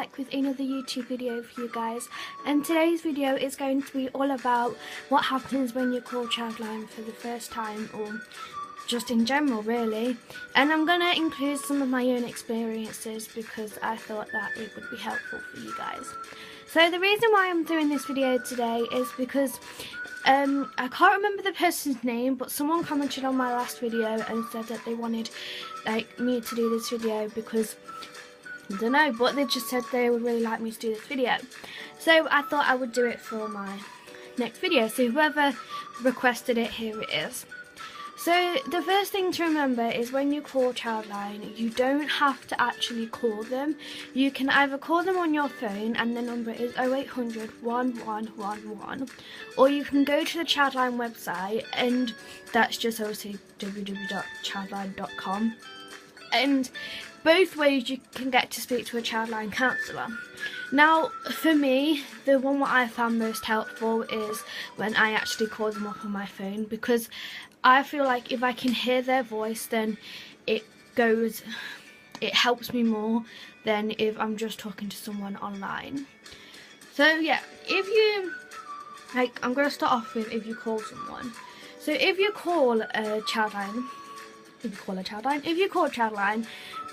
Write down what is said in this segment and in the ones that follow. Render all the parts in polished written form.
back with another YouTube video for you guys, and today's video is going to be all about what happens when you call Childline for the first time, or just in general really. And I'm going to include some of my own experiences because I thought that it would be helpful for you guys. So the reason why I'm doing this video today is because I can't remember the person's name, but someone commented on my last video and said that they wanted me to do this video because, I don't know, but they just said they would really like me to do this video. So I thought I would do it for my next video. So whoever requested it, here it is. So the first thing to remember is when you call Childline, you don't have to actually call them. You can either call them on your phone and the number is 0800 1111, or you can go to the Childline website, and that's just obviously www.childline.com. And both ways you can get to speak to a Childline counsellor. Now, for me, the one what I found most helpful is when I actually call them up on my phone, because I feel like if I can hear their voice, then it helps me more than if I'm just talking to someone online. So yeah, if you, I'm going to start off with if you call someone. So if you call Childline,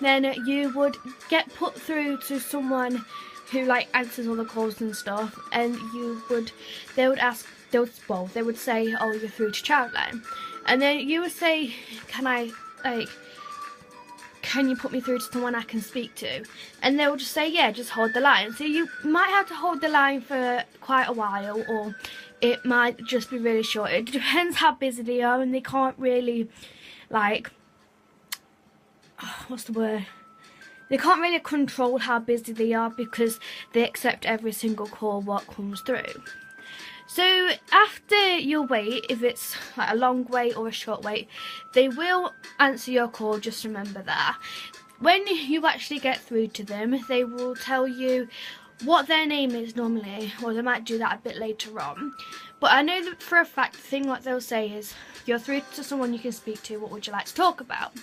then you would get put through to someone who answers all the calls and stuff, and they would say, oh, you're through to Childline, and then you would say, can you put me through to someone I can speak to? And they will just say, yeah, just hold the line. So you might have to hold the line for quite a while, or it might just be really short. It depends how busy they are, and they can't really they can't really control how busy they are because they accept every single call what comes through. So after your wait, if it's a long wait or a short wait, they will answer your call. Just remember that. When you actually get through to them, they will tell you what their name is normally, or they might do that a bit later on. But I know that for a fact, the thing what they'll say is, you're through to someone you can speak to, what would you like to talk about?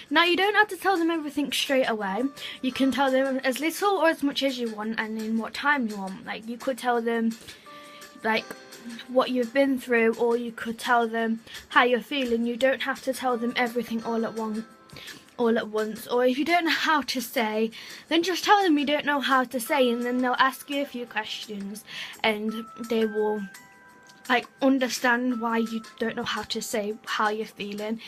Now, you don't have to tell them everything straight away. You can tell them as little or as much as you want, and in what time you want. You could tell them what you've been through, or you could tell them how you're feeling. You don't have to tell them everything all at once. Or if you don't know how to say, then just tell them you don't know how to say, and then they'll ask you a few questions, and they will understand why you don't know how to say how you're feeling,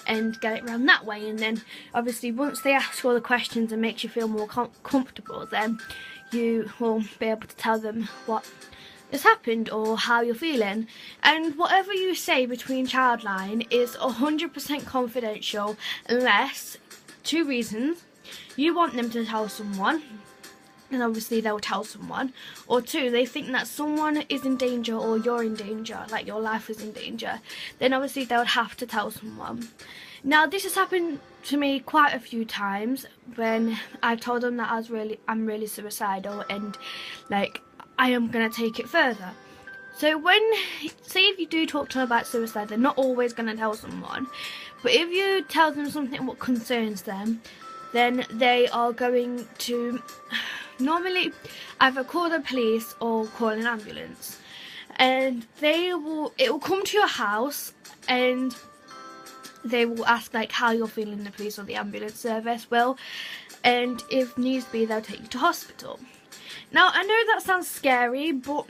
and get it around that way. And then obviously once they ask all the questions and makes you feel more comfortable, then you will be able to tell them what has happened or how you're feeling. And whatever you say between Childline is 100% confidential, unless, two reasons: you want them to tell someone, and obviously they'll tell someone, or two, they think that someone is in danger, or you're in danger, your life is in danger, then obviously they would have to tell someone. Now, this has happened to me quite a few times when I've told them that I'm really suicidal, and I am going to take it further. So say if you do talk to them about suicide, they're not always going to tell someone, but if you tell them something what concerns them, then they are going to normally either call the police or call an ambulance, and it will come to your house, and they will ask how you're feeling. The police or the ambulance service will, and if needs be, they'll take you to hospital. Now, I know that sounds scary, but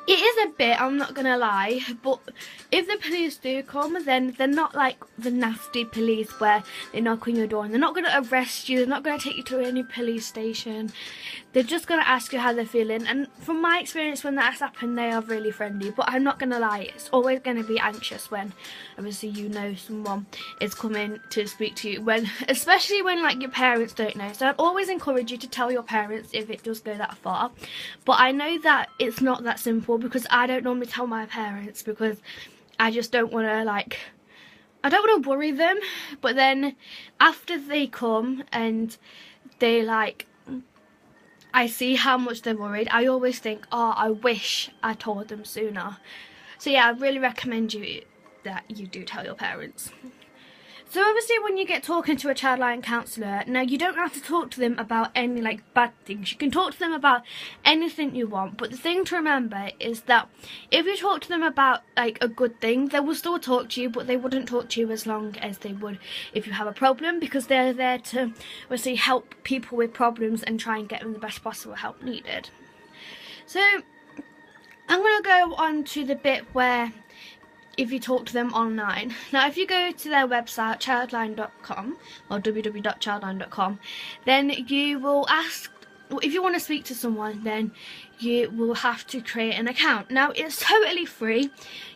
it is a bit, I'm not gonna lie. But if the police do come, then they're not the nasty police where they knock on your door and they're not gonna arrest you, they're not gonna take you to any police station. They're just gonna ask you how they're feeling, and from my experience, when that's happened, they are really friendly. But I'm not gonna lie, it's always gonna be anxious when obviously someone is coming to speak to you, especially when your parents don't know. So I'd always encourage you to tell your parents if it does go that far. But I know that it's not that simple, because I don't normally tell my parents, because I just don't want to I don't want to worry them. But then after they come and they I see how much they're worried, I always think, oh, I wish I told them sooner. So yeah, I really recommend that you do tell your parents. So obviously when you get talking to a Childline counsellor, now you don't have to talk to them about any like bad things. You can talk to them about anything you want, but the thing to remember is that if you talk to them about like a good thing, they will still talk to you, but they wouldn't talk to you as long as they would if you have a problem, because they're there to obviously help people with problems and try and get them the best possible help needed. So I'm going to go on to the bit where if you talk to them online. Now if you go to their website childline.com or www.childline.com, then you will ask, if you want to speak to someone, then you will have to create an account. Now it's totally free,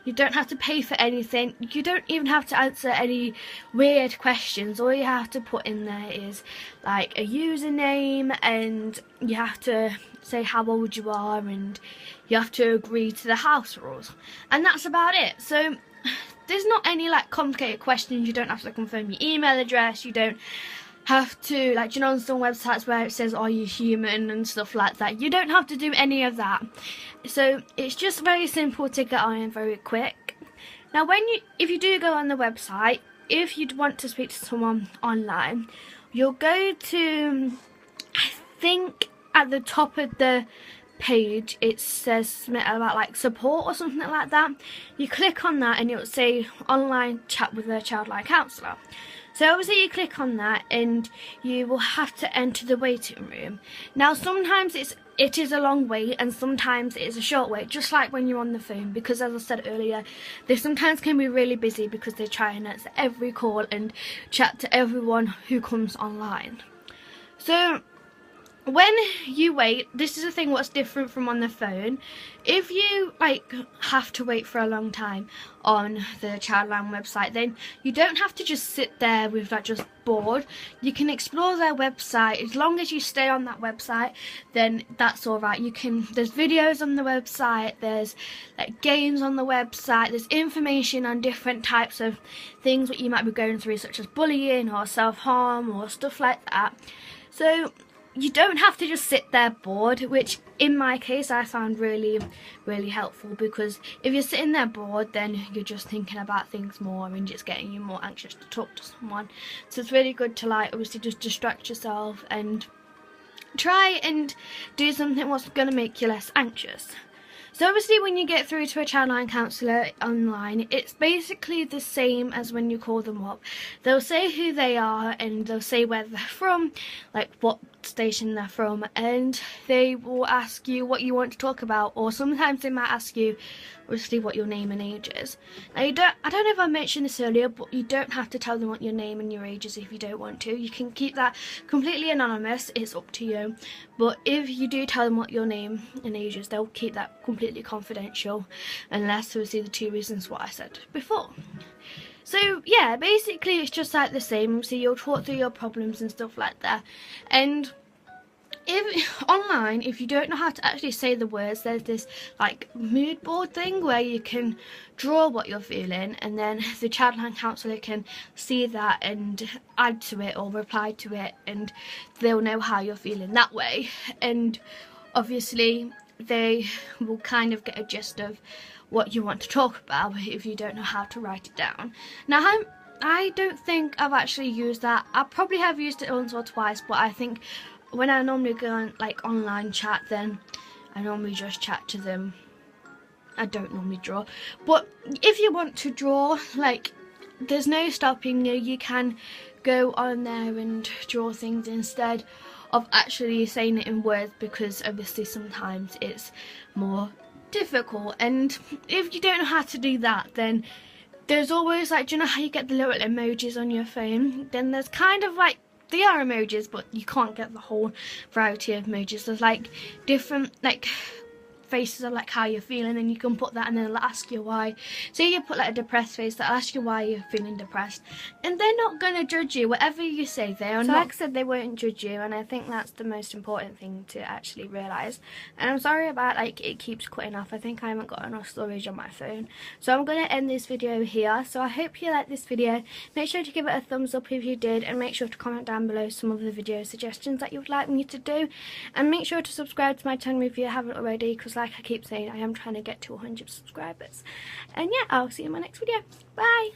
you don't have to pay for anything, you don't even have to answer any weird questions. All you have to put in there is like a username, and you have to say how old you are, and you have to agree to the house rules, and that's about it. So there's not any like complicated questions. You don't have to confirm your email address, you don't have to, like, you know, on some websites where it says are you human and stuff like that, you don't have to do any of that. So it's just very simple to get on and very quick. Now if you do go on the website, if you'd want to speak to someone online, you'll go to, I think at the top of the page it says something about like support or something like that. You click on that and it'll say online chat with a Childline counsellor. So obviously you click on that and you will have to enter the waiting room. Now sometimes it is a long wait and sometimes it is a short wait, just like when you're on the phone, because as I said earlier, they sometimes can be really busy because they try and answer every call and chat to everyone who comes online. So when you wait, this is the thing what's different from on the phone. If you like have to wait for a long time on the Childline website, then you don't have to just sit there with like just bored. You can explore their website. As long as you stay on that website, then that's alright. There's videos on the website, there's like games on the website, there's information on different types of things that you might be going through, such as bullying or self-harm or stuff like that. So you don't have to just sit there bored, which in my case I found really, really helpful, because if you're sitting there bored, then you're just thinking about things more and it's getting you more anxious to talk to someone. So it's really good to like obviously just distract yourself and try and do something what's going to make you less anxious. So obviously when you get through to a Childline counsellor online, it's basically the same as when you call them up. They'll say who they are and they'll say where they're from, like what station they're from, and they will ask you what you want to talk about, or sometimes they might ask you obviously what your name and age is. Now I don't know if I mentioned this earlier, but you don't have to tell them what your name and your age is if you don't want to. You can keep that completely anonymous, it's up to you. But if you do tell them what your name and age is, they'll keep that completely confidential, unless obviously the two reasons what I said before. So yeah, basically it's just like the same. Obviously you'll talk through your problems and stuff like that. And if online, if you don't know how to actually say the words, there's this like mood board thing where you can draw what you're feeling, and then the Childline counsellor can see that and add to it or reply to it, and they'll know how you're feeling that way. And obviously they will kind of get a gist of what you want to talk about if you don't know how to write it down. Now I don't think I've actually used that. I probably have used it once or twice, but I think when I normally go on like online chat, then I normally just chat to them. I don't normally draw. But if you want to draw, like, there's no stopping you. You can go on there and draw things instead of actually saying it in words, because obviously sometimes it's more difficult. And if you don't know how to do that, then there's always like, do you know how you get the little emojis on your phone? Then there's kind of like, they are emojis, but you can't get the whole variety of emojis. There's like different like faces of like how you're feeling, and you can put that and then it'll ask you why. So you put like a depressed face, they'll ask you why you're feeling depressed, and they're not going to judge you. Whatever you say, they are not. Like I said, they won't judge you, and I think that's the most important thing to actually realise. And I'm sorry about like it keeps cutting off. I think I haven't got enough storage on my phone, so I'm going to end this video here. So I hope you liked this video. Make sure to give it a thumbs up if you did, and make sure to comment down below some of the video suggestions that you would like me to do, and make sure to subscribe to my channel if you haven't already, because like I keep saying, I am trying to get to 100 subscribers. And yeah, I'll see you in my next video. Bye!